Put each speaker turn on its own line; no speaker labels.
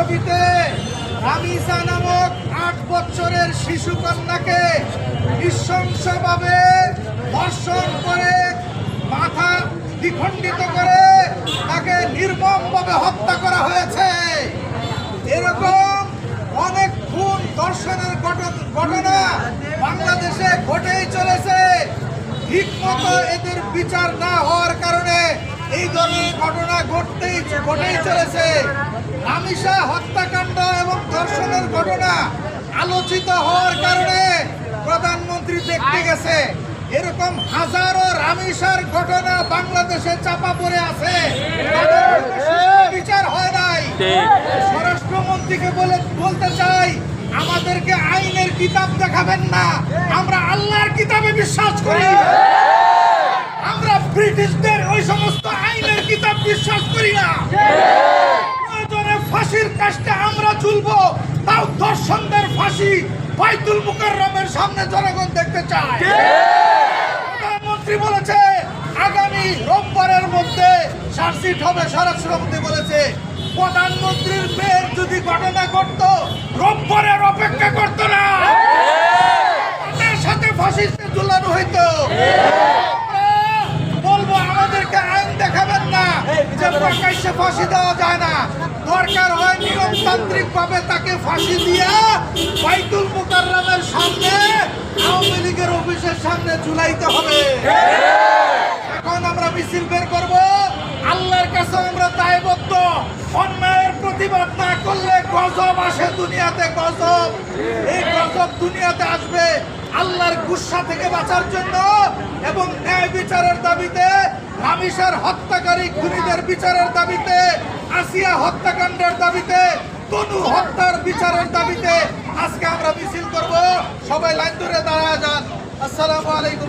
দাবিতে রামিসা নামক ৮ বছরের শিশু কন্যাকে নৃশংসভাবে ধর্ষণ করে মাথা দ্বিখণ্ডিত করে তাকে নির্মমভাবে হত্যা করা হয়েছে। এরকম অনেক খুন ধর্ষণের ঘটনা বাংলাদেশে ঘটেই চলেছে। ঠিকমতো এদের বিচার না হওয়ার কারণে এই ধরনের ঘটনা ঘটেই চলেছে। রামিসা হত্যাকাণ্ড এবং ধর্ষণের ঘটনা আলোচিত হওয়ার কারণে প্রধানমন্ত্রী দেখতে গেছে। এরকম হাজারো রামিসার ঘটনা বাংলাদেশে চাপা পড়ে আছে, বিচার হয় নাই। স্বরাষ্ট্রমন্ত্রীকে বলতে চাই, আমাদেরকে আইনের কিতাব দেখাবেন না, আমরা আল্লাহর কিতাবে বিশ্বাস করি। আমরা ব্রিটিশদের ওই সমস্ত আইনের কিতাব বিশ্বাস করি না। প্রয়োজনে ফাঁসির কাজটা আমরা ঝুলবো, তাও ধর্ষণদের ফাঁসি বাইতুল মুকাররমের সামনে জনগণ দেখতে চায়। প্রধানমন্ত্রী বলেছে আগামী রোববারের মধ্যে চার্জশিট হবে। স্বরাষ্ট্রমন্ত্রী বলেছে প্রধানমন্ত্রীর মেয়ের যদি ঘটনা ঘটতো রোববারের অপেক্ষা করতো না, তার সাথে ফাঁসিতে ঝুলানো হইতো। বলবো আমাদেরকে আইন দেখাবেন না যে প্রকাশ্যে ফাঁসি দেওয়া যায় না। দরকার হয় নিয়মতান্ত্রিক ভাবে তাকে ফাঁসি দিয়া বাইতুল মুকাররমের সামনে আওয়ামী লীগের অফিসের সামনে ঝুলাইতে হবে। এখন আমরা মিছিল বের করব, আল্লাহর কাছে আমরা দায়বদ্ধ। অন্যায়ের প্রতিবাদ না করলে গজব আসে দুনিয়াতে, গজব। এই গজব দুনিয়াতে আসবে। আল্লাহর গুসা থেকে বাঁচার জন্য এবং ন্যায় বিচারের দাবিতে, রামিসার হত্যাকারী খুনিদের বিচারের দাবিতে, আসিয়া হত্যাকাণ্ডের দাবিতে, তনু হত্যার বিচারের দাবিতে আজকে আমরা মিছিল করব। সবাই লাইন ধরে দাঁড়ায় যান। আসসালামু আলাইকুম।